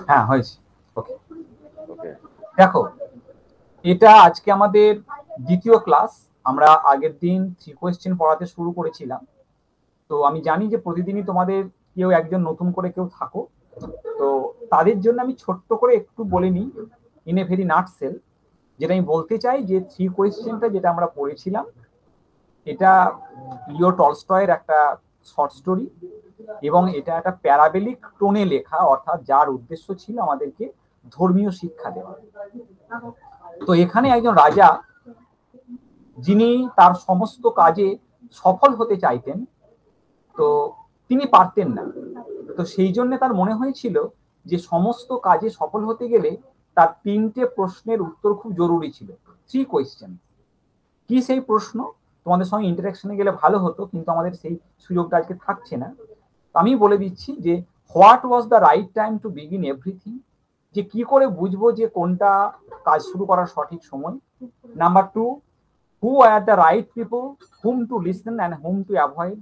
হ্যাঁ হয়েছে। ওকে ওকে দেখো, এটা আজকে আমাদের দ্বিতীয় ক্লাস। আমরা আগের দিন 3 কোয়েশ্চেন পড়াতে শুরু করেছিলাম। তো আমি জানি যে প্রতিদিনই তোমাদের কেউ একজন নতুন করে কেউ থাকো, তো তাদের জন্য আমি ছোট্ট করে একটু বলে নিই ইন এ ভেরি নাটসেল। যেটা আমি বলতে চাই যে 3 কোয়েশ্চেনটা যেটা আমরা পড়েছিলাম, এটা লিও টলস্টয়ের একটা শর্ট স্টোরি, এবং এটা একটা প্যারাবেলিক টোনে লেখা, অর্থাৎ যার উদ্দেশ্য ছিল আমাদেরকে ধর্মীয় শিক্ষা দেওয়া। তো এখানে একজন রাজা, যিনি তার সমস্ত কাজে সফল হতে চাইতেন, তো তিনি পারতেন না। তো সেই জন্য তার মনে হয়েছিল যে সমস্ত কাজে সফল হতে গেলে তার 3টে প্রশ্নের উত্তর খুব জরুরি ছিল। 3 কোয়েশ্চেন। কি সেই প্রশ্ন? তোমাদের সঙ্গে ইন্টারাকশনে গেলে ভালো হতো, কিন্তু আমাদের সেই সুযোগটা আজকে থাকছে না। আমি বলে দিচ্ছি যে what was the right time to begin everything, যে কি করে বুঝবো যে কোনটা কাজ শুরু করার সঠিক সময়। Number 2, who are the right people hmm to listen and hmm to avoid,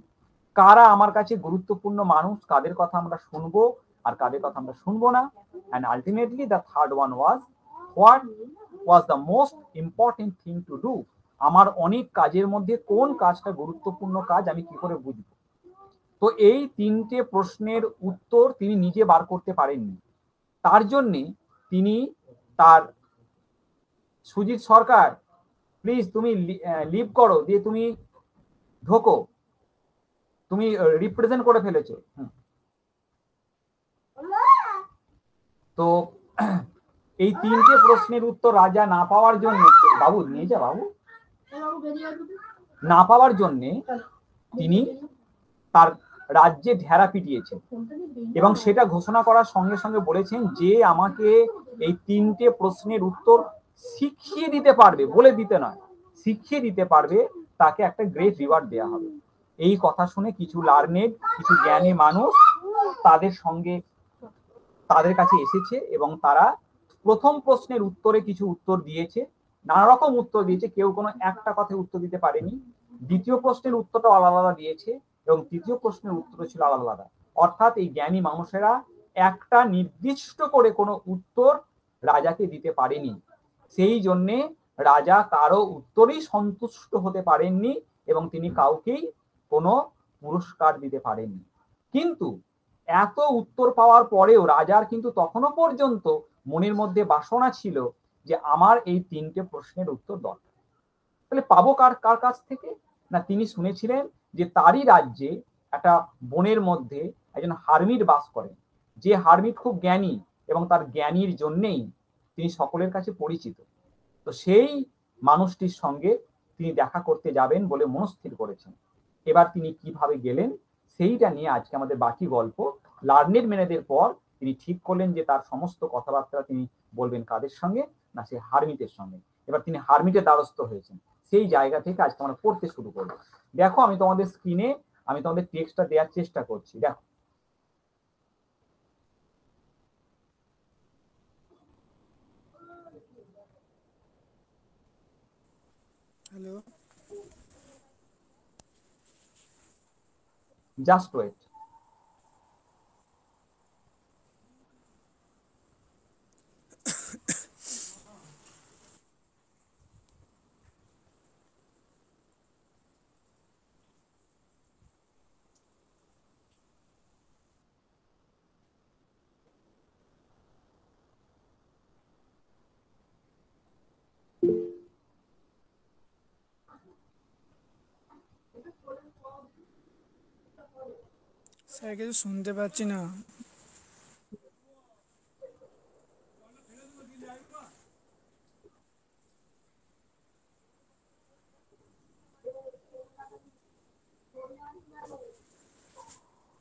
কারা আমার কাছে গুরুত্বপূর্ণ মানুষ, কাদের কথা আমরা শুনবো আর কাদের কথা আমরা শুনবো না। And ultimately the third one was what was the most important thing to do, আমার অনেক কাজের মধ্যে কোন কাজটা গুরুত্বপূর্ণ কাজ, আমি কি করে বুঝবো। তো এই 3টে প্রশ্নের উত্তর তিনি নিজে বার করতে পারেননি। তার জন্যে তিনি তার, সুজিত সরকার প্লিজ তুমি লিভ করো, দিয়ে তুমি ঢোকো, তুমি রিপ্রেজেন্ট করে ফেলেছো। তো এই 3টে প্রশ্নের উত্তর রাজা না পাওয়ার জন্য, বাবু নিয়ে যা বাবু, না পাওয়ার জন্যে তিনি তার রাজ্যে ঢেরা পিটিয়েছেন, এবং সেটা ঘোষণা করার সঙ্গে সঙ্গে বলেছেন যে আমাকে এই 3টে প্রশ্নের উত্তর শিখিয়ে দিতে পারবে, বলে দিতে নয়, শিখিয়ে দিতে পারবে, তাকে একটা গ্রেট রিওয়ার্ড দেওয়া হবে। এই কথা শুনে কিছু লার্নেড, কিছু জ্ঞানী মানুষ তাদের সঙ্গে, তাদের কাছে এসেছে, এবং তারা প্রথম প্রশ্নের উত্তরে কিছু উত্তর দিয়েছে, নানা রকম উত্তর দিয়েছে, কেউ কোনো একটা কথায় উত্তর দিতে পারেনি। দ্বিতীয় প্রশ্নের উত্তরটা আলাদা আলাদা দিয়েছে, এবং তৃতীয় প্রশ্নের উত্তর ছিল আলাদা আলাদা। অর্থাৎ এই জ্ঞানী মানুষেরা একটা নির্দিষ্ট করে কোনো উত্তর রাজাকে দিতে পারেনি। সেই জন্যে রাজা কারো উত্তরেই সন্তুষ্ট হতে পারেননি, এবং তিনি কাউকেই কোনো পুরস্কার দিতে পারেননি। কিন্তু এত উত্তর পাওয়ার পরেও রাজার কিন্তু তখনো পর্যন্ত মনের মধ্যে বাসনা ছিল যে আমার এই 3টে প্রশ্নের উত্তর দরকার। তাহলে পাবো কার কার কাছ থেকে? না, তিনি শুনেছিলেন যে তারই রাজ্যে একটা বনের মধ্যে একজন হারমিট বাস করেন, যে হারমিট খুব জ্ঞানী, এবং তার জ্ঞানীর জন্যেই তিনি সকলের কাছে পরিচিত। তো সেই মানুষটির সঙ্গে তিনি দেখা করতে যাবেন বলে মনস্থির করেছেন। এবার তিনি কিভাবে গেলেন সেইটা নিয়ে আজকে আমাদের বাকি গল্প। লার্নেড মেনেদের পর তিনি ঠিক করলেন যে তার সমস্ত কথাবার্তা তিনি বলবেন কাদের সঙ্গে, না সে হারমিটের সঙ্গে। এবার তিনি হারমিটের দ্বারস্থ হয়েছেন। সেই জায়গা থেকে আজকে আমরা পড়তে শুরু করব। দেখো, আমি তোমাদের স্ক্রিনে আমি তোমাদের টেক্সটটা দেওয়ার চেষ্টা করছি। দেখো, হ্যালো, জাস্ট ওয়েট। স্যার কিছু শুনতে পাচ্ছি না।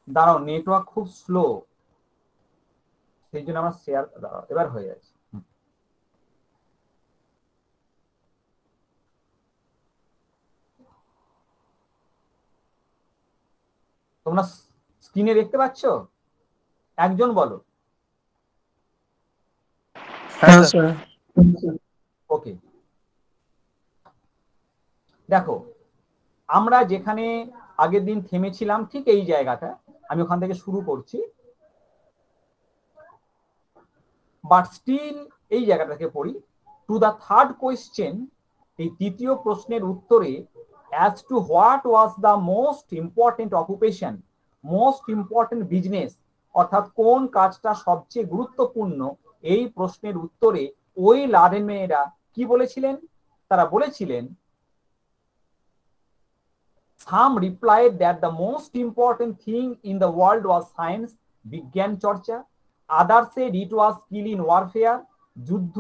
দাঁড়াও, নেটওয়ার্ক খুব স্লো, সেই জন্য আমার শেয়ার, এবার হয়ে যাচ্ছে। তোমরা স্ক্রিনে দেখতে পাচ্ছ? একজন বলো। হ্যাঁ স্যার। ওকে, দেখো, আমরা যেখানে আগের দিন থেমেছিলাম ঠিক এই জায়গাটা, আমি ওখান থেকে শুরু করছি। বাট স্টিল এই জায়গাটাকে পড়ি, টু দ্য থার্ড কোয়েশ্চেন, এই তৃতীয় প্রশ্নের উত্তরে, as to what was the most important occupation, most important business, অর্থাৎ কোন কাজটা সবচেয়ে গুরুত্বপূর্ণ, এই প্রশ্নের উত্তরে ওই লার্নেড মেয়েরা কি বলেছিলেন? তারা বলেছিলেন, some replied that the most important thing in the world was science, বিজ্ঞান চর্চা. others said it was skill in warfare, যুদ্ধ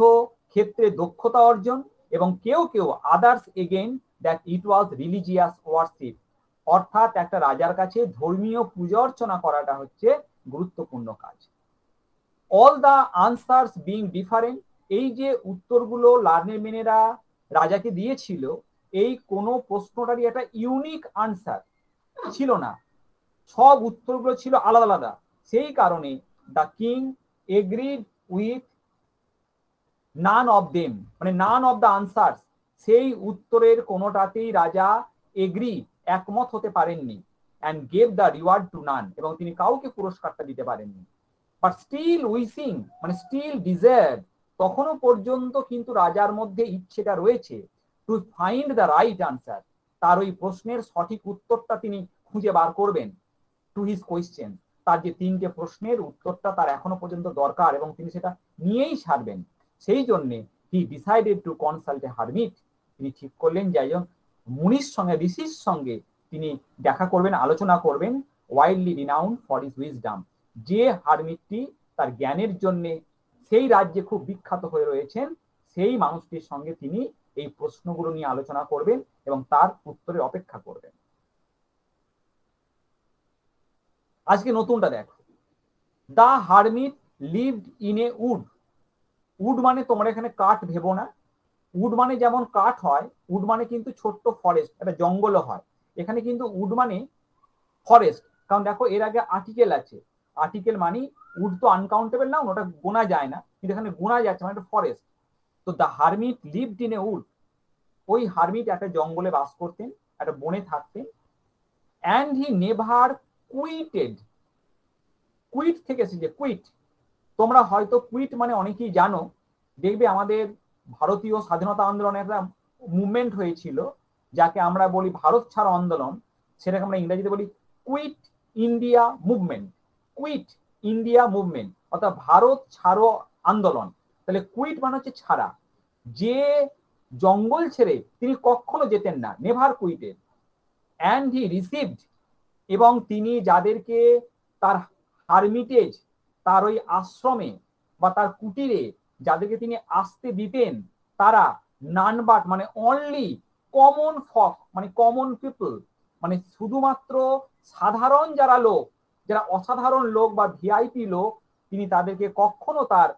ক্ষেত্রে দক্ষতা অর্জন. এবং কেউ কেউ others again that it was religious worship, অর্থাৎ একটা রাজার কাছে ধর্মীয় পূজা অর্চনা করাটা হচ্ছে গুরুত্বপূর্ণ কাজ। All the answers being different, এই যে উত্তরগুলো লার্নেড মেনেরা রাজাকে দিয়েছিল, এই কোন প্রশ্নটারই একটা ইউনিক আনসার ছিল না, সব উত্তরগুলো ছিল আলাদা আলাদা। সেই কারণে the king agreed with none of them, মানে নান অফ দ্য আনসার্স, সেই উত্তরের কোনোটাতেই রাজা এগ্রি, একমত হতে পারেননি। And gave the reward two নান, এবং তিনি কাউকে পুরস্কারটা দিতে পারেননি। বাট স্টিল উইসিং, মানে স্টিল ডিজায়ার, তখনও পর্যন্ত কিন্তু রাজার মধ্যে ইচ্ছেটা রয়েছে to find the right answer, তার ওই প্রশ্নের সঠিক উত্তরটা তিনি খুঁজে বার করবেন। টু হিজ কোয়েশ্চেন, তার যে তিনটে প্রশ্নের উত্তরটা তার এখনো পর্যন্ত দরকার এবং তিনি সেটা নিয়েই ছাড়বেন। সেই জন্যে he decided to consult a hermit, তিনি ঠিক করলেন যে একজন মুনির সঙ্গে, ঋষির সঙ্গে তিনি দেখা করবেন, আলোচনা করবেন। Widely renowned for his wisdom, যে হারমিটটি তার জ্ঞানের জন্য সেই রাজ্যে খুব বিখ্যাত হয়ে রয়েছেন, সেই মানুষটির সঙ্গে তিনি এই প্রশ্নগুলো নিয়ে আলোচনা করবেন এবং তার উত্তরের অপেক্ষা করবেন। আজকে নতুনটা দেখো, the hermit lived in a wood. Wood মানে তোমরা এখানে কাঠ ভেবো না, উড মানে যেমন কাঠ হয়, উড মানে কিন্তু ছোট্ট ফরেস্ট, একটা জঙ্গলও হয়। এখানে কিন্তু উড মানে ফরেস্ট, কারণ দেখো এর আগে আর্টিকেল আছে, আর্টিকেল মানে উড তো আনকাউন্টেবল না, ওটা গোনা যায় না, কিন্তু এখানে গোনা যাচ্ছে, মানে একটা ফরেস্ট। তো the hermit lived in a wood, ওই হারমিট একটা জঙ্গলে বাস করতেন, একটা বনে থাকতেন। And he never quitted, quit থেকে এসেছে কুইট, তোমরা হয়তো কুইট মানে অনেকেই জানো, দেখবে আমাদের ভারতীয় স্বাধীনতা আন্দোলনে একটা মুভমেন্ট হয়েছিল যাকে আমরা বলি ভারত ছাড়ো আন্দোলন, সেটাকে আমরা ইংরেজিতে বলি quit India movement. Quit India movement অর্থাৎ ভারত ছাড়ো আন্দোলন। তাহলে কুইট মানে হচ্ছে ছাড়া, যে জঙ্গল ছেড়ে তিনি কখনো যেতেন না, নেভার কুইটেড। অ্যান্ড হি রিসিভড, এবং তিনি যাদেরকে তার হারমিটেজ, তার ওই আশ্রমে বা তার কুটিরে যাদেরকে তিনি আসতে দিতেন, তারা নান বাট মানে অনলি কমন ফক, মানে কমন পিপল, মানে শুধুমাত্র সাধারণ যারা লোক, যারা অসাধারণ লোক বা ভিআইপি লোক, তিনি তাদেরকে কখনো তার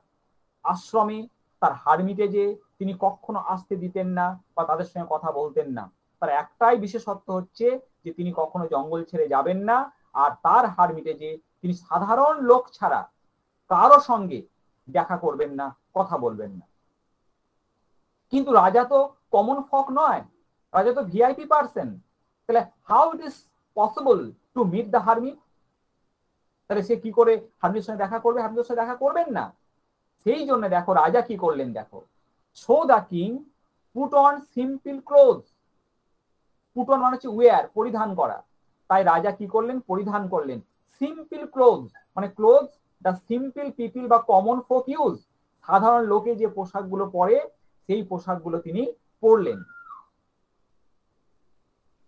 আশ্রমে, তার হারমিটেজে তিনি কখনো আসতে দিতেন না বা তাদের সঙ্গে কথা বলতেন না। তার একটাই বিশেষত্ব হচ্ছে যে তিনি কখনো জঙ্গল ছেড়ে যাবেন না, আর তার হারমিটেজে তিনি সাধারণ লোক ছাড়া কারো সঙ্গে দেখা করবেন না, কথা বলবেন না। কিন্তু রাজা তো কমন ফক নয়, রাজা তো ভিআইপি পার্সন, তাহলে how it is possible to meet the hermit? তাহলে সে কি করে হারমিটের সঙ্গে দেখা করবে? হারমিটের সঙ্গে দেখা করবেন না। সেই জন্য দেখো রাজা কি করলেন, দেখো, so the king put on simple cloth, put on মানে হচ্ছে ওয়্যার, পরিধান করা, তাই রাজা কি করলেন, পরিধান করলেন সিম্পল ক্লোথ, মানে ক্লোথ দ্য সিম্পল পিপল বা কমন ফোক ইউজ, সাধারণ লোকে যে পোশাকগুলো পরে সেই পোশাকগুলো তিনি পরলেন।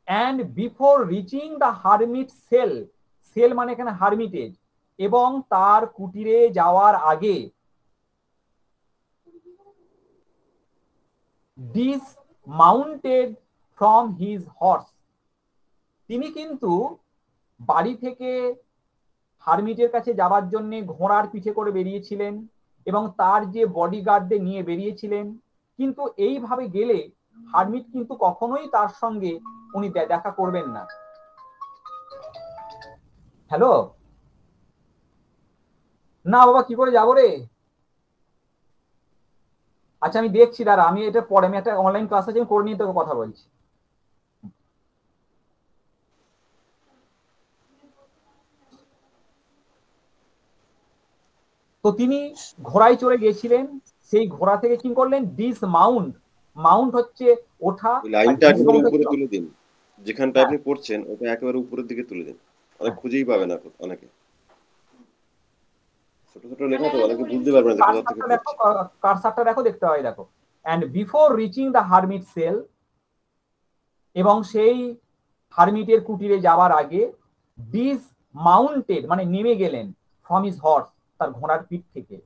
And before reaching the hermit cell, cell মানে এখানে হারমিটেজ, এবং তার কুটিরে যাওয়ার আগে ডিসমাউন্টেড ফ্রম হিজ হর্স, তিনি কিন্তু বাড়ি থেকে হারমিটের কাছে যাবার জন্য ঘোড়ার পিঠে করে বেরিয়েছিলেন এবং তার যে বডিগার্ডদের নিয়ে বেরিয়েছিলেন, কিন্তু এইভাবে গেলে হারমিট কিন্তু কখনোই তার সঙ্গে উনি দেখা করবেন না। হ্যালো, না বাবা কি করে যাবো রে? আচ্ছা আমি দেখছি, দাঁড়া, আমি এটা পরে, আমি একটা অনলাইন ক্লাস আছে, আমি করে নিয়ে তোকে কথা বলছি। তো তিনি ঘোড়ায় চড়ে গেছিলেন, সেই ঘোড়া থেকে কি করলেন, ডিসমাউন্ট, মাউন্ট হচ্ছে ওঠা, ওই আর লাইনটা একেবারে ডিসমাউন্ট উপরে হচ্ছে, তুলে দিন, যেখানটা হ্যাঁ আপনি পড়ছেন ওটা একেবারে উপরের দিকে তুলে দিন, অনেক হ্যাঁ, খুঁজেই পাবে না অনেকে, ছোট ছোট লেখা তো অনেকে বুঝতে পারবে না যে কোথা থেকে কারসারটা দেখো, পড়ছে। কারসারটা দেখো, দেখতে হয়, দেখো। And before reaching the hermit cell, এবং সেই হারমিটের কুটিরে যাওয়ার আগে, ডিস মাউন্টেড মানে নেমে গেলেন, ফ্রম হিজ হর্স তার ঘোড়ার পিঠ থেকে,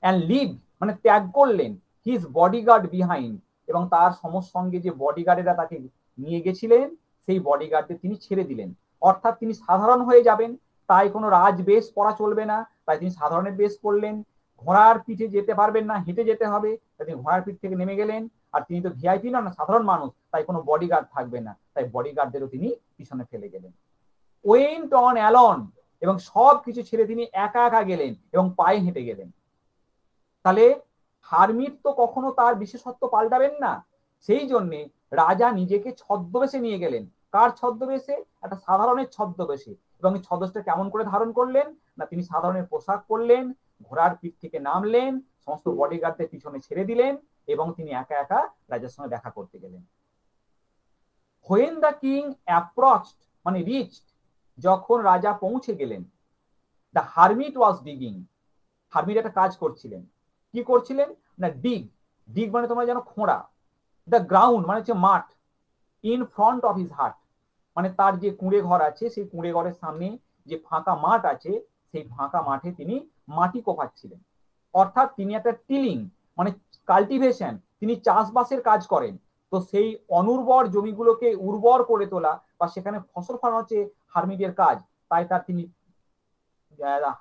অ্যান্ড লিভ মানে ত্যাগ করলেন, হিজ বডিগার্ড বিহাইন্ড, এবং তার সঙ্গে যে বডিগার্ডেরা তাকে নিয়ে গেছিলেন সেই বডিগার্ডদের তিনি ছেড়ে দিলেন। অর্থাৎ তিনি সাধারণ হয়ে যাবেন, তাই কোনো রাজবেশ পরা চলবে না, তাই তিনি সাধারণের বেশ পড়লেন। ঘোড়ার পিঠে যেতে পারবেন না, হেঁটে যেতে হবে, তাই তিনি ঘোড়ার পিঠ থেকে নেমে গেলেন। আর তিনি তো ভিআইপি নন, সাধারণ মানুষ, তাই কোনো বডিগার্ড থাকবে না, তাই বডিগার্ডদেরও তিনি পিছনে ফেলে গেলেন। ওয়েন্ট অন অ্যালন, এবং সব কিছু ছেড়ে তিনি একা একা গেলেন এবং পায়ে হেঁটে গেলেন। তাহলে হারমিট তো কখনো তার বিশেষত্ব পাল্টাবেন না, সেই জন্যে রাজা নিজেকে ছদ্মবেশে নিয়ে গেলেন। কার ছদ্মবেশে? একটা সাধারণের ছদ্মবেশে। এবং এই ছদ্মবেশটা কেমন করে ধারণ করলেন না, তিনি সাধারণের পোশাক পরলেন, ঘোড়ার পিঠ থেকে নামলেন, সমস্ত বডিগার্ডদের পিছনে ছেড়ে দিলেন এবং তিনি একা একা রাজার সঙ্গে দেখা করতে গেলেন। হোয়েন দ্য কিং অ্যাপ্রচড মানে রিচড, যখন রাজা পৌঁছে গেলেন, the hermit was digging, hermit একটা কাজ করছিলেন। কি করছিলেন না, ডিগ, ডিগ মানে তোমরা জানো খোঁড়া, দ্য গ্রাউন্ড মানে হচ্ছে মাঠ, in front of his heart মানে তার যে কুঁড়ে ঘর আছে সেই কুঁড়ে ঘরের সামনে যে ফাঁকা মাঠ আছে সেই ফাঁকা মাঠে তিনি মাটি কোপাচ্ছিলেন। অর্থাৎ তিনি একটা টিলিং মানে কাল্টিভেশন, তিনি চাষবাসের কাজ করেন। তো সেই অনুর্বর জমিগুলোকে উর্বর করে তোলা বা সেখানে ফসল ফলানো হচ্ছে হারমিটের কাজ। তাই তার তিনি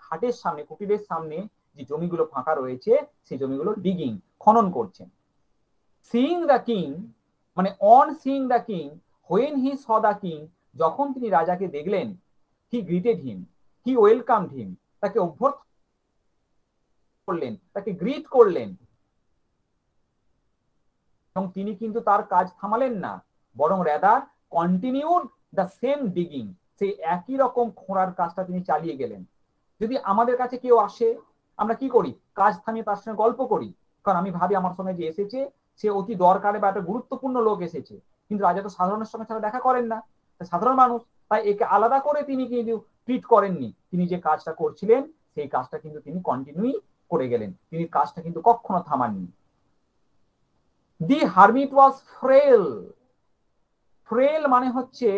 হাটের সামনে, কুটিরের সামনে যে জমিগুলো ফাঁকা রয়েছে সেই জমিগুলো ডিগিং খনন করছেন। সিইং দ্য কিং মানে on seeing the king, when he saw the king, যখন তিনি রাজাকে দেখলেন, হি গ্রিটেড হিম, হি ওয়েলকামড হিম, তাকে অভ্যর্থনা করলেন, তাকে গ্রিট করলেন। এবং তিনি কিন্তু তার কাজ থামালেন না, বরং rather continued the same digging, সেই একই রকম খোঁড়ার কাজটা তিনি চালিয়ে গেলেন। যদি আমাদের কাছে কেউ আসে, আমরা কি করি, কাজ থামিয়ে তার সঙ্গে গল্প করি, কারণ আমি ভাবি আমার সঙ্গে যে এসেছে সে অতি দরকারে বা একটা গুরুত্বপূর্ণ লোক এসেছে। কিন্তু রাজা তো সাধারণের সঙ্গে ছাড়া দেখা করেন না, সাধারণ মানুষ, তাই একে আলাদা করে তিনি কিন্তু ট্রিট করেননি। তিনি যে কাজটা করছিলেন সেই কাজটা কিন্তু তিনি কন্টিনিউ করে গেলেন, তিনি কাজটা কিন্তু কখনো থামাননি। The hermit was frail, frail মানে হচ্ছে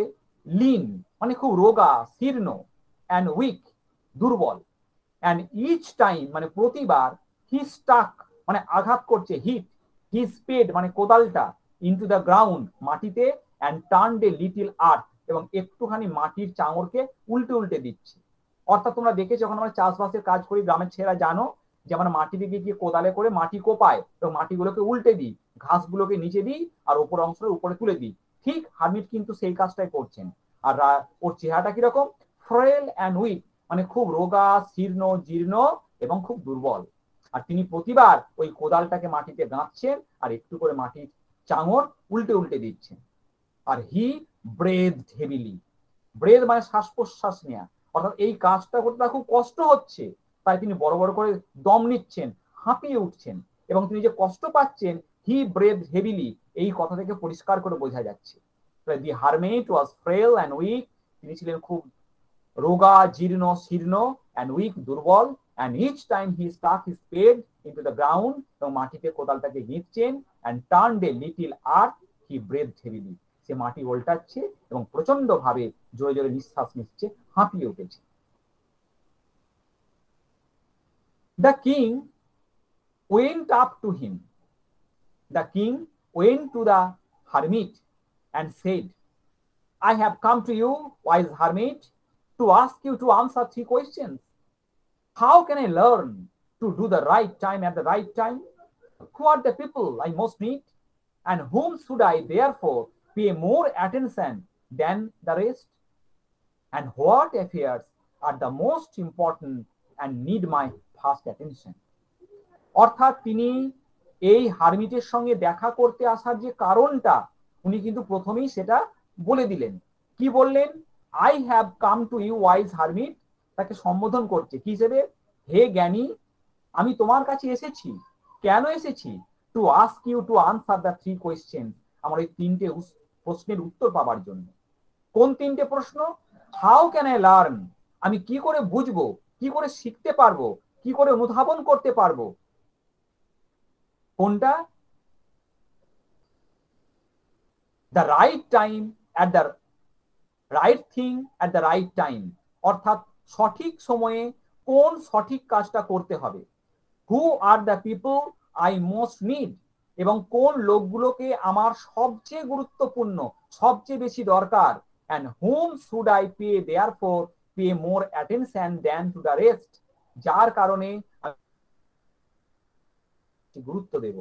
লিন মানে খুব রোগা শীর্ণ, অ্যান্ড উইক দুর্বল, অ্যান্ড ইচ টাইম মানে প্রতিবার, হি স্টাক মানে আঘাত করছে, হিট হি স্পেড মানে কোদালটা, ইনটু দ্য গ্রাউন্ড মাটিতে, অ্যান্ড টার্নড এ লিটিল আর্থ এবং একটুখানি মাটির চাঙড়কে উল্টে উল্টে দিচ্ছে। অর্থাৎ তোমরা দেখেছো যখন আমরা চাষবাসের কাজ করি গ্রামের ছেলেরা জানো যে আমরা মাটি দিকে গিয়ে কোদালে করে মাটি কোপায় এবং মাটিগুলোকে উল্টে দিই, ঘাসগুলোকে নিচে দিই আর ওপর অংশটা উপরে তুলে দিই। ঠিক হারমিট কিন্তু সেই কাজটাই করছেন। আর ওর চেহারাটা কিরকম, ফ্রেল অ্যান্ড উইক মানে খুব রোগা শীর্ণ জীর্ণ এবং খুব দুর্বল। আর তিনি প্রতিবার ওই কোদালটাকে মাটিতে গাঁথছেন আর একটু করে মাটির চাঙড় উল্টে উল্টে দিচ্ছেন। আর হি ব্রেথড হেভিলি, ব্রেথ মানে শ্বাস প্রশ্বাস নেওয়া, অর্থাৎ এই কাজটা করতে তার খুব কষ্ট হচ্ছে, তাই তিনি বড় বড় করে দম নিচ্ছেন, হাঁপিয়ে উঠছেন এবং তিনি যে কষ্ট পাচ্ছেন, হি ব্রেথ হেভিলি, এই কথা থেকে পরিষ্কার করে বোঝা যাচ্ছে। The hermit was frail and weak, তিনি ছিলেন খুব রোগা জীর্ণ শীর্ণ, অ্যান্ড উইক দুর্বল, and each time he stuck his spade into the ground এবং মাটিতে কোদালটাকে গিঁথছেন, and turned a little earth he breathed heavily, সে মাটি উল্টাচ্ছে এবং প্রচন্ড ভাবে জোরে জোরে নিঃশ্বাস নিচ্ছে, হাঁপিয়ে উঠেছে। The king went up to him, the king went to the hermit and said, I have come to you, wise hermit, to ask you to answer 3 questions. How can I learn to do the right time at the right time? Who are the people I most meet? And whom should I therefore pay more attention than the rest? And what affairs are the most important and need my first attention? অর্থাৎ তিনি এই হারমিটের সঙ্গে দেখা করতে আসার যে কারণটা উনি কিন্তু প্রথমেই সেটা বলে দিলেন। কি বললেন, I have come to you wise hermit, তাকে সম্বোধন করছে কি হিসেবে, হে জ্ঞানী আমি তোমার কাছে এসেছি, কেন এসেছি? To ask you to answer the 3 question, আমার এই 3টে প্রশ্নের উত্তর পাওয়ার জন্য। কোন 3টে প্রশ্ন? হাউ ক্যান আই লার্ন, আমি কি করে বুঝবো, কি করে শিখতে পারবো, কি করে অনুধাবন করতে পারবো? কোনটা? The right time at the right thing at the right time, অর্থাৎ সঠিক সময়ে কোন সঠিক কাজটা করতে হবে। Who are the people I most need, এবং কোন লোকগুলোকে আমার সবচেয়ে গুরুত্বপূর্ণ, সবচেয়ে বেশি দরকার। And whom should I pay therefore pay more attention than to the rest, যার কারণে গুরুত্ব দেব।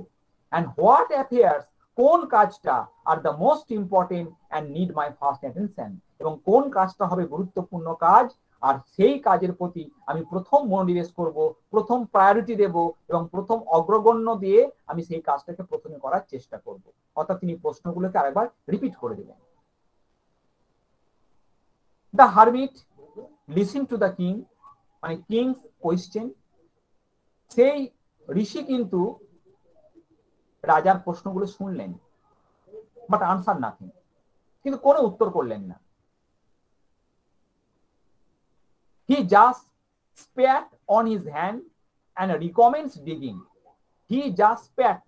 অ্যান্ড হোয়াট অ্যাফেয়ার্স, কোন কাজটা are the most important and need my first attention, এবং কোন কাজটা হবে গুরুত্বপূর্ণ কাজ আর সেই কাজের প্রতি আমি প্রথম মনোনিবেশ করব, প্রথম প্রায়োরিটি দেব এবং প্রথম অগ্রগণ্য দিয়ে আমি সেই কাজটাকে প্রথমে করার চেষ্টা করব। অর্থাৎ তিনি প্রশ্নগুলোকে আরেকবার রিপিট করে দিলেন। The hermit listen to the king, মানে কিংস কোয়েশ্চেন। সেই ঋষি কিন্তু রাজার প্রশ্নগুলো শুনলেন, বাট আনসার নাথিং, কিন্তু কোনো উত্তর করলেন না। He just spat on his hand and recommends digging. He just spat,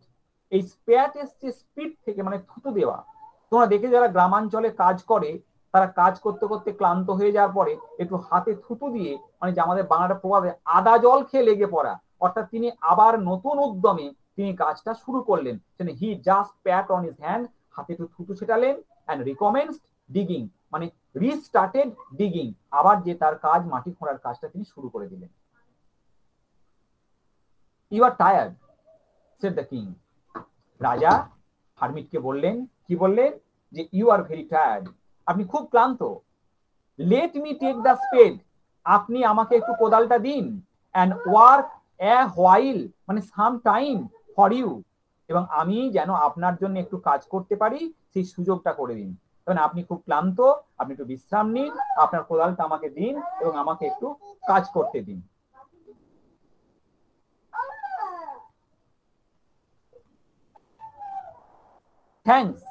এই স্প্যাট এসছে স্পিট থেকে, মানে থুতু দেওয়া। তোমরা দেখে যারা গ্রামাঞ্চলে কাজ করে, তারা কাজ করতে করতে ক্লান্ত হয়ে যাওয়ার পরে একটু হাতে থুতু দিয়ে, মানে যে আমাদের বাংলাটা প্রভাবে আদা জল খেয়ে লেগে পড়া, অর্থাৎ তিনি আবার নতুন উদ্যমে তিনি কাজটা শুরু করলেন। He just Pat on his hand, হাতে একটু থুতু ছেটালেন, অ্যান্ড রিকমেন্ডস ডিগিং, মানে রিস্টার্টেড ডিগিং, আবার যে তার কাজ মাটি খোঁড়ার কাজটা তিনি শুরু করে দিলেন। You are tired said the king, রাজা হারমিটকে বললেন, কি বললেন? যে ইউ আর ভেরি টায়ার্ড, আপনি খুব ক্লান্ত। Let me take the spade, আপনি আমাকে একটু কোদালটা দিন। অ্যান্ড ওয়ার্ক এ হোয়াইল, মানে সাম টাইম ফর ইউ, এবং আমি যেন আপনার জন্য একটু কাজ করতে পারি সেই সুযোগটা করে দিন। কারণ আপনি খুব ক্লান্ত, আপনি একটু বিশ্রাম নিন, আপনার কোদালটা আমাকে দিন এবং আমাকে একটু কাজ করতে দিন। থ্যাঙ্কস,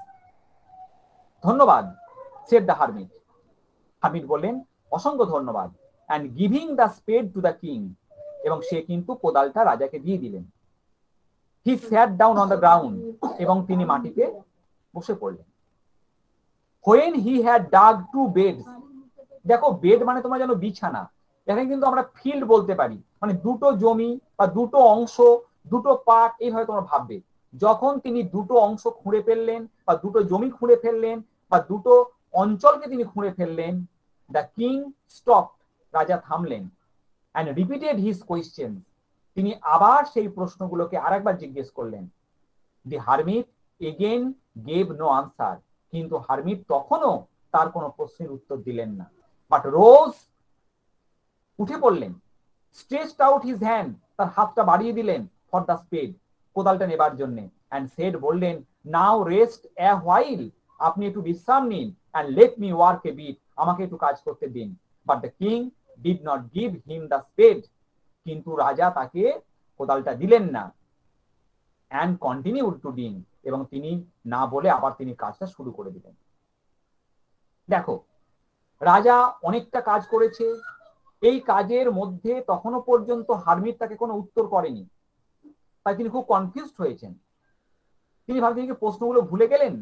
ধন্যবাদ। সেড দ্য হারমিট, হারমিট বললেন অসংখ্য ধন্যবাদ। And giving the spade to the king, এবং সে কিন্তু কোদালটা রাজাকে দিয়ে দিলেন। He sat down on the ground, এবং তিনি মাটিতে বসে পড়লেন। When he had dug two beds, দেখো বেড মানে তোমরা জানো বিছানা, এখানে কিন্তু আমরা ফিল্ড বলতে পারি, মানে দুটো জমি বা দুটো অংশ, দুটো পার্ট, এইভাবে তোমরা ভাববে। যখন তিনি দুটো অংশ খুঁড়ে ফেললেন বা দুটো জমি খুঁড়ে ফেললেন বা দুটো অঞ্চলকে তিনি খুঁড়ে ফেললেন, দ্য কিং স্টপ, রাজা থামলেন। অ্যান্ড রিপিটেড হিজ কোয়েশ্চেন, তিনি আবার সেই প্রশ্নগুলোকে আরেকবার জিজ্ঞেস করলেন। The hermit again gave no answer, কিন্তু হারমিট তখনও তার কোনো প্রশ্নের উত্তর দিলেন না, বাট রোজ, উঠে পড়লেন। স্ট্রেচড আউট হিজ হ্যান্ড, তার হাতটা বাড়িয়ে দিলেন, ফর দ্য স্পেড, কোদালটা নেবার জন্য। অ্যান্ড সেড, বললেন, নাও রেস্ট এ হোয়াইল, আপনি একটু বিশ্রাম নিন। And let me work a bit, আমাকে একটু কাজ করতে দিন। But the king did not give him the spade, কিন্তু রাজা তাকে কোদালটা দিলেন না। অ্যান্ড কন্টিনিউড টু ডিগ, এবং তিনি না বলে আবার তিনি কাজটা শুরু করে দিলেন। দেখো, রাজা অনেকটা কাজ করেছে, এই কাজের মধ্যে তখনও পর্যন্ত হারমিট তাকে কোনো উত্তর করেনি, তাই তিনি খুব কনফিউজড হয়েছেন। তিনি ভাবছেন কি প্রশ্নগুলো ভুলে গেলেন,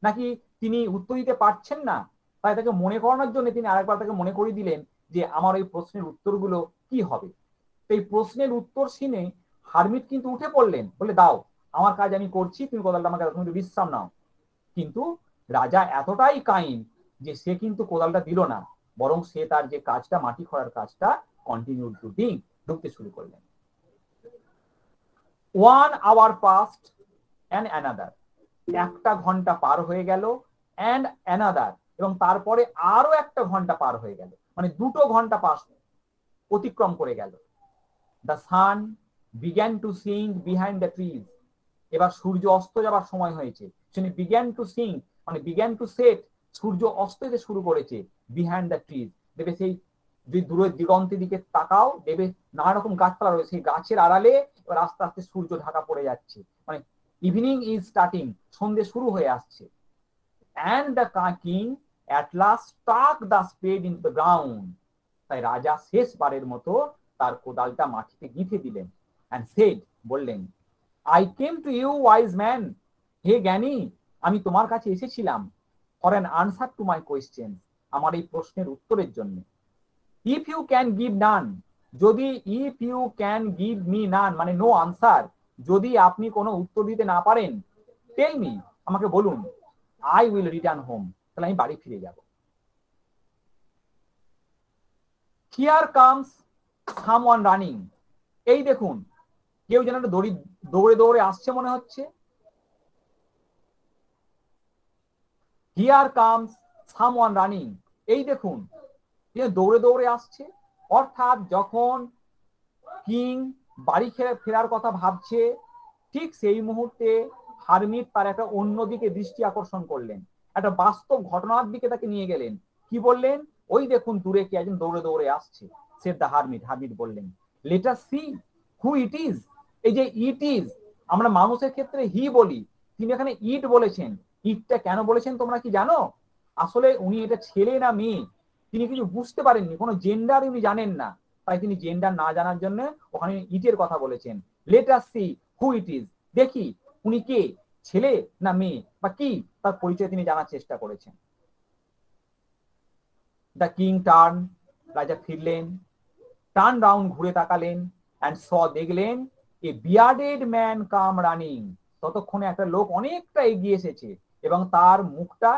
নাকি তিনি উত্তর দিতে পারছেন না, তাই তাকে মনে করানোর জন্য তিনি আরেকবার তাকে মনে করিয়ে দিলেন যে আমার ওই প্রশ্নের উত্তরগুলো কি হবে। এই প্রশ্নের উত্তর শুনে হারমিট কিন্তু উঠে পড়লেন, বলে, দাও, আমার কাজ আমি করছি, তুমি কোদালটা আমাকে তুমি একটু বিশ্রাম নাও। কিন্তু রাজা এতটাই কাইন্ড যে সে কিন্তু কোদালটা দিল না, বরং সে তার যে কাজটা, মাটি খোঁড়ার কাজটা, কন্টিনিউ টু ডিগ, ঢুকতে শুরু করলেন। 1 hour passed and another, একটা ঘন্টা পার হয়ে গেল, and another, এবং তারপরে আরো একটা ঘন্টা পার হয়ে গেল, মানে দুটো ঘন্টা পাস অতিক্রম করে গেল। The sun began to sink behind the trees, এবার সূর্য অস্ত যাবার সময় হয়েছে। began to sink মানে began to set, সূর্য অস্ত যেতে শুরু করেছে, behind the trees, দেখবে সেই যদি দূরের দিগন্তের দিকে তাকাও দেখবে নানা রকম গাছপালা রয়েছে, সেই গাছের আড়ালে এবার আস্তে আস্তে সূর্য ঢাকা পড়ে যাচ্ছে, মানে ইভিনিং ইজ স্টার্টিং, সন্ধে শুরু হয়ে আসছে। And the king at last stuck the spade in the ground, তাই রাজা শেষবারের মতো তার কোদালটা মাটিতে গিঁথে দিলেন। অ্যান্ড সেড, বললেন, I came to you wise man, হে জ্ঞানী, আমি তোমার কাছে এসেছিলাম, for an answer to my question, আমার এই প্রশ্নের উত্তরের জন্য। If you can give none, যদি if you can give me none মানে নো আনসার, যদি আপনি কোনো উত্তর দিতে না পারেন, টেল মি, আমাকে বলুন, আই উইল রিটার্ন হোম, তাহলে আমি বাড়ি ফিরে যাব। হিয়ার কামস সামওয়ান রানিং, এই দেখুন কেউ যেন দৌড়ে দৌড়ে আসছে মনে হচ্ছে। হিয়ার কামস সামওয়ান রানিং, এই দেখুন দৌড়ে দৌড়ে আসছে। অর্থাৎ যখন কিং বাড়ি ফেরার কথা ভাবছে, ঠিক সেই মুহূর্তে হারমিট তার একটা অন্যদিকে দৃষ্টি আকর্ষণ করলেন, একটা বাস্তব ঘটনার দিকে তাকে নিয়ে গেলেন। কি বললেন? ওই দেখুন দূরে কে একজন দৌড়ে দৌড়ে আসছে। সেড দ্য হারমিট, হারমিট বললেন, let us see who it is. এই যে ইট ইজ আমরা মানুষের ক্ষেত্রে হি বলি, তিনি এখানে ইট বলেছেন। ইটটা কেন বলেছেন তোমরা কি জানো? আসলে উনি এটা ছেলে না মেয়ে তিনি কিছু বুঝতে পারেননি, কোনো জেন্ডার উনি জানেন না, তাই তিনি জেন্ডার না জানার জন্য ওখানে ইটের কথা বলেছেন। Let us see who it is, দেখি উনি কে, ছেলে না মেয়ে বা কি, তার পরিচয় তিনি জানার চেষ্টা করেছেন। দ্য কিং টার্ন, রাজা ফিরলেন, টার্ন রাউন্ড, ঘুরে তাকালেন, অ্যান্ড স, দেখলেন, এ বিয়ার্ডেড ম্যান কাম রানিং, ততক্ষণে একটা লোক অনেকটা এগিয়ে এসেছে এবং তার মুখটা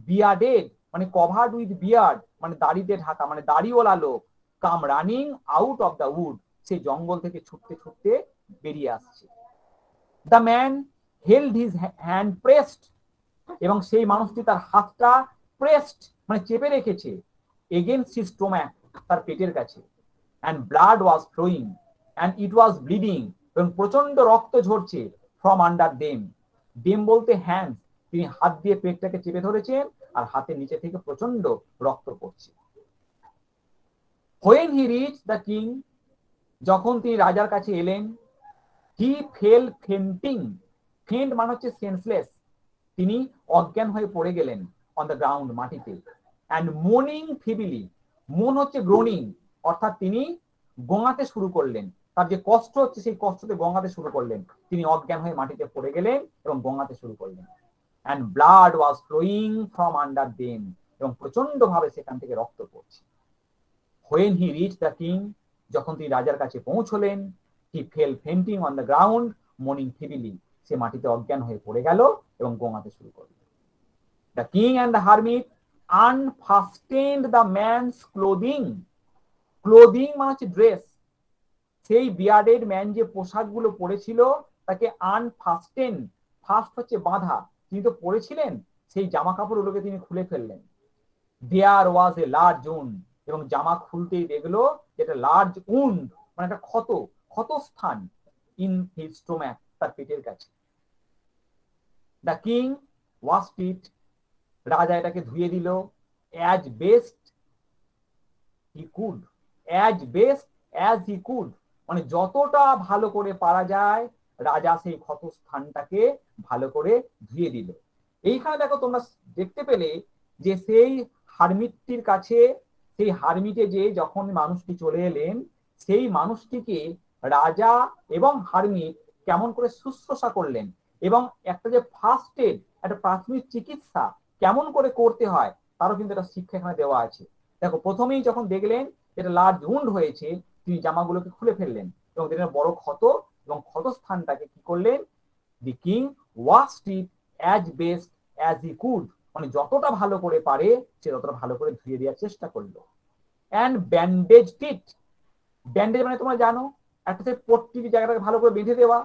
বিয়ার্ডেড মানে কভার্ড উইথ বিয়ার্ড মানে দাড়িতে ঢাকা, মানে দাড়িওয়ালা লোক, come running out of the wood, সেই জঙ্গল থেকে ছুটতে ছুটতে বেরিয়ে আসছে। The man held his hand pressed, এবং সেই মানুষটি তার হাতটা প্রেসড মানে চেপে রেখেছে, এগেইনস্ট হিজ স্টোম্যাক, তার পেটের কাছে। and blood was flowing and it was bleeding, এবং প্রচন্ড রক্ত ঝরছে from under them, them বলতে হ্যান্ডস, তিনি হাত দিয়ে পেটটাকে চেপে ধরেছেন আর হাতের নিচে থেকে প্রচন্ড রক্ত পড়ছে। when he reached the king, যখন তিনি রাজার কাছে এলেন, he fell fainting, faint মানে হচ্ছে সেন্সলেস, তিনি অজ্ঞান হয়ে পড়ে গেলেন on the ground, মাটিতে, and moaning feebly, মন হচ্ছে গ্রোনিং, অর্থাৎ তিনি গোঙাতে শুরু করলেন, তার যে কষ্ট হচ্ছে সেই কষ্টতে গোঙাতে শুরু করলেন, তিনি অজ্ঞান হয়ে মাটিতে পড়ে গেলেন এবং গোঙাতে শুরু করলেন। and blood was flowing from under them, এবং প্রচন্ড ভাবে সেখান থেকে রক্ত পড়ছে। when he reached the king, যখন তিনি রাজার কাছে পৌঁছলেন, he fell fainting on the ground moaning feebly, সে মাটিতে অজ্ঞান হয়ে পড়ে গেল এবং গোঙাতে শুরু করল। the king and the hermit unfastened the man's clothing, clothing মানে হচ্ছে ড্রেস, সেই বিয়ার্ডেড ম্যান যে পোশাকগুলো পরেছিল তাকে আনফাস্টেন, ফাস্ট হচ্ছে বাঁধা, তিনি তো পরেছিলেন, সেই জামা কাপড়গুলোকে তিনি খুলে ফেললেন। দেয়ার ওয়াজ এ লার্জ উন্ড, এবং জামা খুলতেই দেখলো যেটা লার্জ উন্ড মানে একটা ক্ষত, ক্ষতস্থান, ইন হিজ স্টোম্যাক, তার পেটের কাছে। দ্য কিং ওয়াশড ইট, রাজা এটাকে ধুয়ে দিল, as best he could, as best as he could, মানে যতটা ভালো করে পারা যায় রাজা সেই ক্ষতস্থানটাকে ভালো করে ধুয়ে দিল। এইখানে দেখো তোমরা দেখতে পেলে যে সেই হারমিটটির কাছে, সেই হারমিটে যে যখন মানুষটি চলে এলেন, সেই মানুষটিকে রাজা এবং হারমিট কেমন করে শুশ্রূষা করলেন এবং একটা যে ফার্স্ট এড, একটা প্রাথমিক চিকিৎসা কেমন করে করতে হয় তারও কিন্তু একটা শিক্ষা এখানে দেওয়া আছে। দেখো প্রথমেই যখন দেখলেন এটা লার্জ উন্ড হয়েছে, তিনি জামাগুলোকে খুলে ফেললেন এবং দেখলেন বড় ক্ষত, এবং ক্ষতস্থানটাকে কি করলেন, the king washed it as best as he could, মানে যতটা ভালো করে পারে সে ততটা ভালো করে ধুয়ে দেওয়ার চেষ্টা করলো। অ্যান্ড ব্যান্ডেজড ইট, ব্যান্ডেজ মানে তোমরা জানো একটা পট্টির জায়গাটাকে ভালো করে বেঁধে দেওয়া,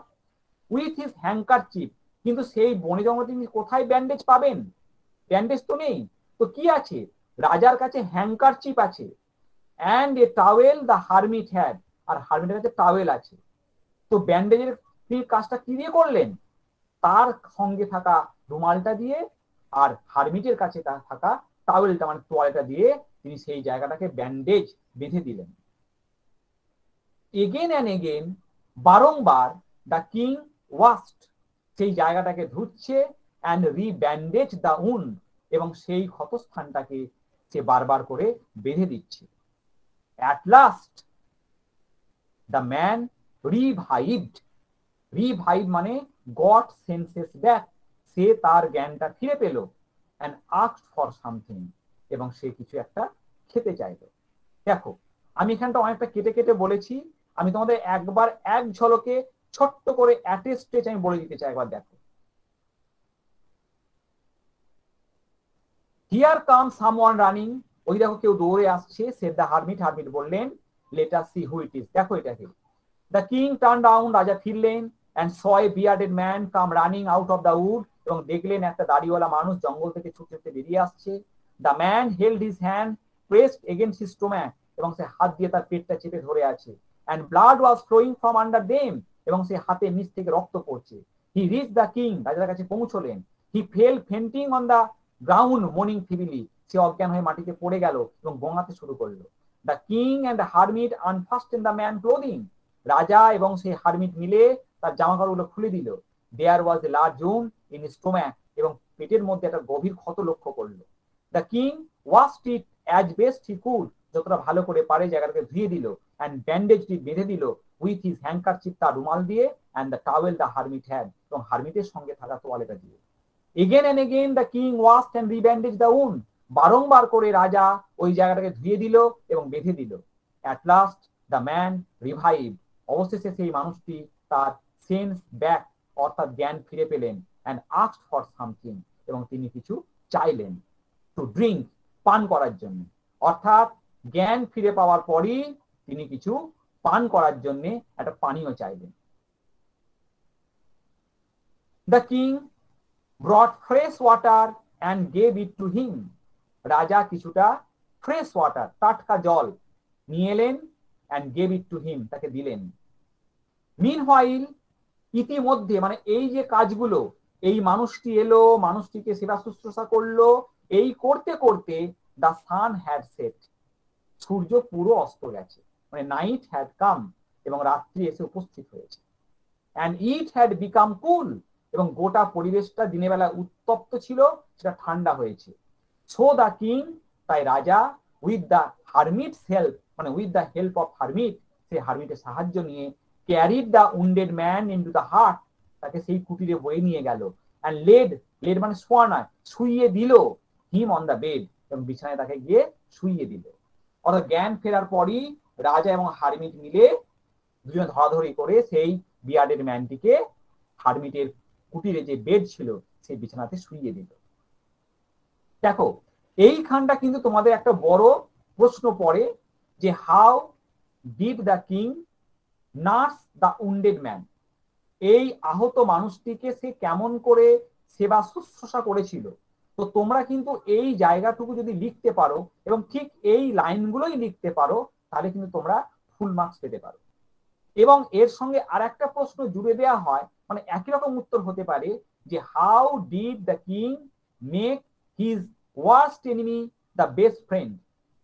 উইথ হিজ হ্যাঙ্কারচিফ, কিন্তু সেই বনে জঙ্গলে তিনি কোথায় ব্যান্ডেজ পাবেন, ব্যান্ডেজ তো নেই, তো কি আছে, রাজার কাছে হ্যাঙ্কারচিফ আছে, and a towel the hermit had, আর হারমিটের কাছে টাওয়েল আছে। তো ব্যান্ডেজের কাজটা কি দিয়ে করলেন, তার সঙ্গে থাকা রুমালটা দিয়ে আর হারমিটের কাছে থাকা টাওয়েলটা মানে তোয়ালেটা দিয়ে তিনি সেই জায়গাটাকে ব্যান্ডেজ বেঁধে দিলেন। এগেন অ্যান্ড এগেন, বারংবার দ্য কিং ওয়াস্ট, সেই জায়গাটাকে ধুচ্ছে, অ্যান্ড রিব্যান্ডেজ দ্য উন্ড, এবং সেই ক্ষতস্থানটাকে সে বারবার করে বেঁধে দিচ্ছে। At last the man revived, revive মানে গট সেন্সেস ব্যাক, সে তার জ্ঞানটা ফিরে পেল, অ্যান্ড আস্কড ফর সামথিং, এবং সে কিছু একটা খেতে চাইল। দেখো আমি এখানটা অনেকটা কেটে কেটে বলেছি, আমি তোমাদের একবার এক ঝলকে ছোট্ট করে অ্যাটেস্টেজ আমি বলে দিতে চাই। একবার দেখো, হিয়ার কাম সামওয়ান রানিং, ওই দেখো কেউ দৌড়ে আসছে। সেড দ্য হারমিট, হারমিট বললেন let us see who it is, দেখো এটাকে। দ্য কিং টার্ন রাউন্ড, রাজা ফিরলেন, and saw a bearded man come running out of the wood, এবং দেখলেন একটা দাড়িওয়ালা মানুষ জঙ্গল থেকে ছুটে ছুটে বেরিয়ে আসছে। The man held his hand pressed against his stomach, এবং সে হাত দিয়ে তার পেটটা চেপে ধরে আছে। And blood was flowing from under them, এবং সে হাতের নিচ থেকে রক্ত পড়ছে। He reached the king, রাজার কাছে পৌঁছলেন। He fell fainting on the ground moaning feebly, সে অজ্ঞান হয়ে মাটিতে পড়ে গেল এবং গোঙাতে শুরু করলো। The king and the hermit unfastened the man clothing, রাজা এবং সেই হারমিট মিলে তার জামা কাপড়গুলো খুলে দিল। There was a large wound in his stomach, এবং পেটের মধ্যে একটা গভীর ক্ষত লক্ষ্য করলো। The king washed it as best he could, যতটা ভালো করে পারে জায়গাটাকে ধুয়ে দিল। অ্যান্ড ব্যান্ডেজটি বেঁধে দিল উইথ হিজ হ্যান্ডকারচিফ, তার রুমাল দিয়ে, and the towel the hermit had, এবং হারমিটের সঙ্গে থাকা তোয়ালেটা দিয়ে। Again and again the king washed and rebandaged the wound, বারংবার করে রাজা ওই জায়গাটাকে ধুয়ে দিল এবং বেঁধে দিল। At last the man revive, অবশেষে সেই মানুষটি তার সেন্স ব্যাক, অর্থাৎ জ্ঞান ফিরে পেলেন। অ্যান্ড আস্কড ফর সামথিং, এবং তিনি কিছু চাইলেন। টু ড্রিঙ্ক, পান করার জন্য, অর্থাৎ জ্ঞান ফিরে পাওয়ার পরই তিনি কিছু পান করার জন্য একটা পানীয় চাইলেন। The king ব্রট fresh water and gave it to him, রাজা কিছুটা ফ্রেশ ওয়াটার, টাটকা জল নিয়ে এলেন, and gave it to him, তাকে দিলেন। মিনহোয়াইল, ইতিমধ্যে মানে এই যে কাজগুলো, এই মানুষটি এলো, মানুষটিকে সেবা শুশ্রূষা করলো, এই করতে করতে দ্য সান হ্যাড সেট, সূর্য পুরো অস্ত গেছে, মানে নাইট হ্যাড কাম, এবং রাত্রি এসে উপস্থিত হয়েছে। অ্যান্ড ইট হ্যাড বিকাম কুল, এবং গোটা পরিবেশটা দিনের বেলা উত্তপ্ত ছিল, সেটা ঠান্ডা হয়েছে। সো দ্য কিং, তাই রাজা উইথ দ্য হারমিটস হেল্প, মানে with the help of hermit, সেই হারমিটের সাহায্য নিয়ে, carried the wounded man into the heart, তাকে সেই কুটিরে বয়ে নিয়ে গেল। অ্যান্ড লেড, লেড মানে শোয়া নয়, শুইয়ে দিল, হিম অন দ্য বেড, এবং বিছানায় তাকে গিয়ে শুইয়ে দিল। অর্থাৎ জ্ঞান ফেরার পরই রাজা এবং হারমিট মিলে দুজনে ধরাধরি করে সেই বিয়ার্ডেড ম্যানটিকে হারমিটের কুটিরে যে বেড ছিল সেই বিছানাতে শুইয়ে দিল। দেখো এইখানটা কিন্তু তোমাদের একটা বড় প্রশ্ন পড়ে যে how did the king nurse the wounded man, এই আহত মানুষটিকে সে কেমন করে সেবা শুশ্রূষা করেছিল। তো তোমরা কিন্তু এই জায়গাটুকু যদি লিখতে পারো এবং ঠিক এই লাইনগুলোই লিখতে পারো, তাহলে কিন্তু তোমরা ফুল মার্কস পেতে পারো। এবং এর সঙ্গে আর একটা প্রশ্ন জুড়ে দেওয়া হয়, মানে একই রকম উত্তর হতে পারে যে how did the king make his worst enemy the best friend,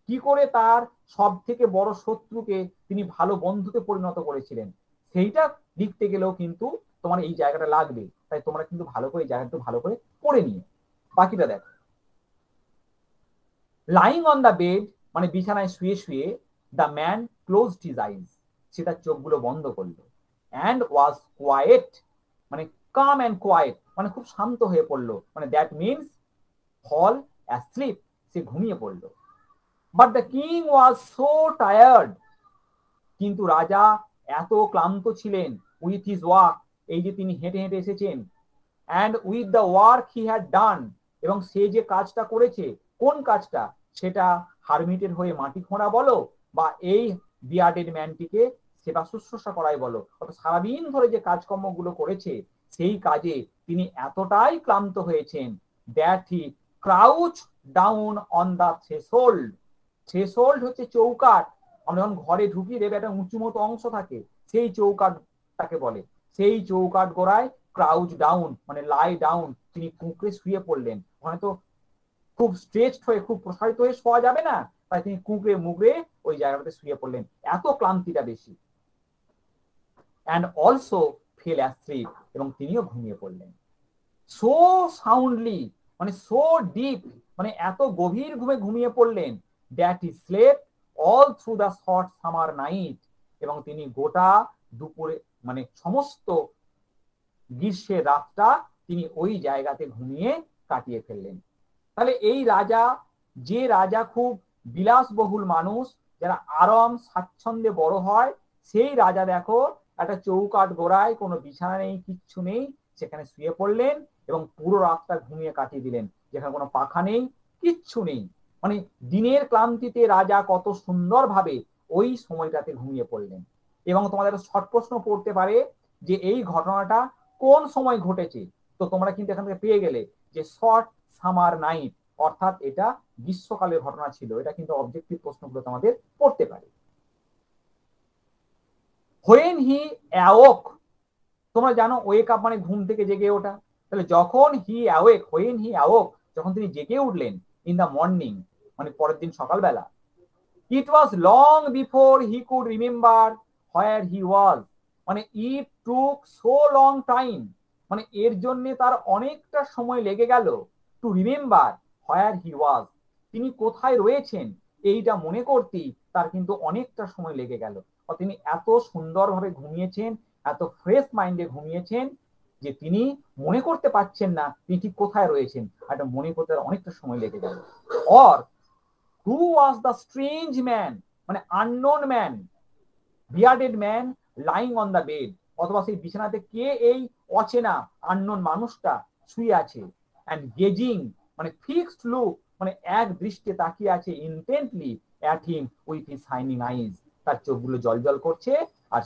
কি করে তার সব থেকে বড় শত্রুকে তিনি ভালো বন্ধুতে পরিণত করেছিলেন। সেইটা লিখতে গেলেও কিন্তু তোমার এই জায়গাটা লাগবে, তাই তোমরা কিন্তু ভালো করে এই জায়গাটা ভালো করে পড়ে নিয়ে বাকিটা দেখো। লাইং অন দ্য বেড, মানে বিছানায় শুয়ে শুয়ে, the man closed his eyes, সেটা চোখগুলো বন্ধ করলো। অ্যান্ড ওয়াজ কোয়াইট, মানে কাম অ্যান্ড কোয়াইট, মানে খুব শান্ত হয়ে পড়লো, মানে দ্যাট মিনস ফল অ্যাসলিপ, সে ঘুমিয়ে পড়লো। But the king was so tired, কিন্তু রাজা এত ক্লান্ত ছিলেন, উইথ হিজ ওয়ার্ক, এই যে তিনি হেঁটে হেঁটে এসেছেন, and with the work he had done, এবং সে যে কাজটা করেছে, কোন কাজটা, সেটা হারমিটের হয়ে মাটি খোঁড়া বলো বা এই বিয়ার্ডেড ম্যানটিকে সেবা শুশ্রূষা করাই বলো, অর্থাৎ সারাদিন ধরে যে কাজকর্মগুলো করেছে সেই কাজে তিনি এতটাই ক্লান্ত হয়েছেন that he Crouch down on the threshold. Threshold হচ্ছে চৌকাঠ, আমরা যখন ঘরে ঢুকিয়ে দেবে একটা উঁচু মতো অংশ থাকে, সেই চৌকাঠটাকে বলে। সেই চৌকাঠ গোড়ায় ক্রাউচ ডাউন মানে লাই ডাউন, তিনি কুঁকড়ে শুয়ে পড়লেন। ওখানে তো খুব স্ট্রেচড হয়ে খুব প্রসারিত হয়ে শোয়া যাবে না, তাই তিনি কুঁকড়ে মুগড়ে ওই জায়গাটাতে শুয়ে পড়লেন, এত ক্লান্তিটা বেশি। অ্যান্ড অলসো ফেল অ্যাসলিপ, এবং তিনিও ঘুমিয়ে পড়লেন। সো সাউন্ডলি, মানে সো ডিপ, মানে এত গভীর ঘুমে ঘুমিয়ে পড়লেন, that he slept all through the short summer night, এবং তিনি গোটা দুপুরে মানে সমস্ত গ্রীষ্মের রাতটা তিনি ওই জায়গাতে ঘুমিয়ে কাটিয়ে ফেললেন। তাহলে এই রাজা, যে রাজা খুব বিলাসবহুল মানুষ, যারা আরাম স্বাচ্ছন্দ্যে বড় হয়, সেই রাজা দেখো একটা চৌকাঠ গোড়ায়, কোনো বিছানা নেই, কিচ্ছু নেই, সেখানে শুয়ে পড়লেন এবং পুরো রাতটা ঘুমিয়ে কাটিয়ে দিলেন, যেখানে কোনো পাখা নেই, কিচ্ছু নেই। মানে দিনের ক্লান্তিতে রাজা কত সুন্দরভাবে ওই সময়টাতে ঘুমিয়ে পড়লেন। এবং তোমাদের শর্ট প্রশ্ন পড়তে পারে যে এই ঘটনাটা কোন সময় ঘটেছে, তো তোমরা কিন্তু এখান থেকে পেয়ে গেলে যে শর্ট সামার নাইট, অর্থাৎ এটা গ্রীষ্মকালের ঘটনা ছিল। এটা কিন্তু অবজেক্টিভ প্রশ্নগুলো তোমাদের পড়তে পারে। হোয়েন হি অ্যাওক, তোমরা জানো ওয়েক আপ মানে ঘুম থেকে জেগে ওঠা। তাহলে যখন হি অ্যাওয়েক, হোয়েন হি অ্যাওক, যখন তিনি জেগে উঠলেন, ইন দ্য মর্নিং মানে পরের দিন সকালবেলা, it was long before he could remember where he was, মানে it took so long time, মানে এর জন্য তার অনেকটা সময় লেগে গেল, টু রিমেম্বার হোয়ার হি ওয়াজ, তিনি কোথায় রয়েছেন এইটা মনে করতেই তার কিন্তু অনেকটা সময় লেগে গেল। তিনি এত সুন্দরভাবে ঘুমিয়েছেন, এত ফ্রেশ মাইন্ডে ঘুমিয়েছেন যে তিনি মনে করতে পারছেন না তিনি ঠিক কোথায় রয়েছেন, আর এটা মনে করতে অনেকটা সময় লেগে গেল। Or who was the strange man, মানে unknown man, bearded man lying on the bed, অথবা সেই বিছানাতে কে এই অচেনা আননোন মানুষটা শুয়ে আছে। অ্যান্ড গেজিং মানে ফিক্সড লুক, মানে এক দৃষ্টিতে তাকিয়ে আছে, intently at him with his shining eyes, তার চোখগুলো জলজল করছে। আর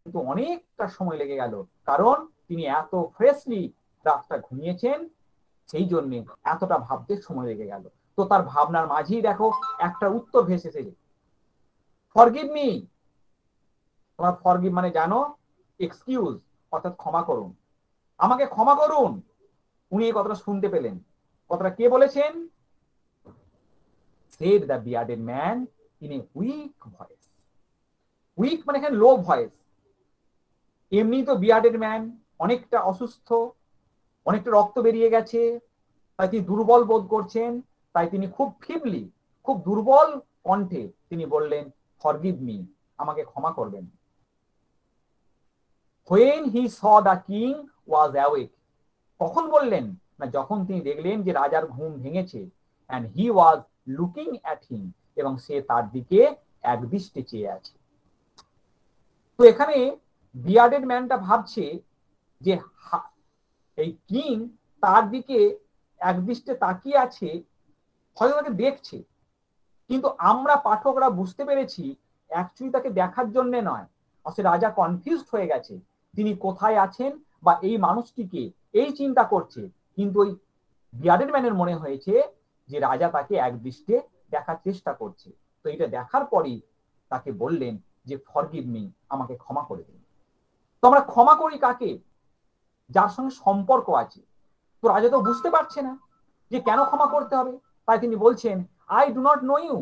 কিন্তু অনেকটা সময় লেগে গেল, কারণ তিনি এত ফ্রেশলি রাতটা ঘুমিয়েছেন, সেই জন্য এতটা ভাবতে সময় লেগে গেল। তো তার ভাবনার মাঝেই দেখো একটা উত্তর ভেসে এসেছে, ফরগিভ মি। তোমার ফরগিভ মানে জানো এক্সকিউজ, অর্থাৎ ক্ষমা করুন, আমাকে ক্ষমা করুন। উনি এই কথাটা শুনতে পেলেন। কথাটা কে বলেছেন? said the bearded man in a weak voice. Weak মানে এখানে লো ভয়েস। এমনি তো বিয়ার্ডেড ম্যান অনেকটা অসুস্থ, অনেকটা রক্ত বেরিয়ে গেছে, তাই তিনি দুর্বল বোধ করছেন, তাই তিনি খুব ফিবলি, খুব দুর্বল কণ্ঠে তিনি বললেন, ফরগিভ মি, আমাকে ক্ষমা করবেন। when he saw the king was awake, কখন বললেন না, যখন তিনি দেখলেন যে রাজার ঘুম ভেঙেছে, and he was looking at him, এবং সে তার দিকে একদৃষ্টে চেয়ে আছে। তো এখানে বিয়ার্ডেড ম্যানটা ভাবছে যে এই কিং তার দিকে একদৃষ্টে তাকিয়ে আছে, হয়তো তাকে দেখছে, কিন্তু আমরা পাঠকরা বুঝতে পেরেছি অ্যাকচুয়ালি তাকে দেখার জন্য নয়, আসলে রাজা কনফিউজড হয়ে গেছে তিনি কোথায় আছেন বা এই মানুষটিকে এই চিন্তা করছে। কিন্তু ওই বিয়ার্ডেড ম্যানের মনে হয়েছে যে রাজা তাকে একদৃষ্টে দেখার চেষ্টা করছে। তো এটা দেখার পরই তাকে বললেন যে ফরগিভ মি, আমাকে ক্ষমা করে দিন। তো আমরা ক্ষমা করি কাকে? যার সঙ্গে সম্পর্ক আছে। তো রাজা তো বুঝতে পারছে না যে কেন ক্ষমা করতে হবে, তাই তিনি বলছেন, I do not know you,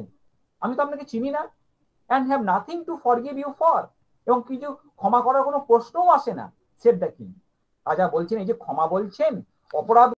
আমি তো আপনাকে চিনি না, and have nothing to forgive you for, এবং কিছু ক্ষমা করার কোনো প্রশ্নও আসে না, সেড দ্য কিং। রাজা বলছেন, এই যে ক্ষমা বলছেন, অপরাধ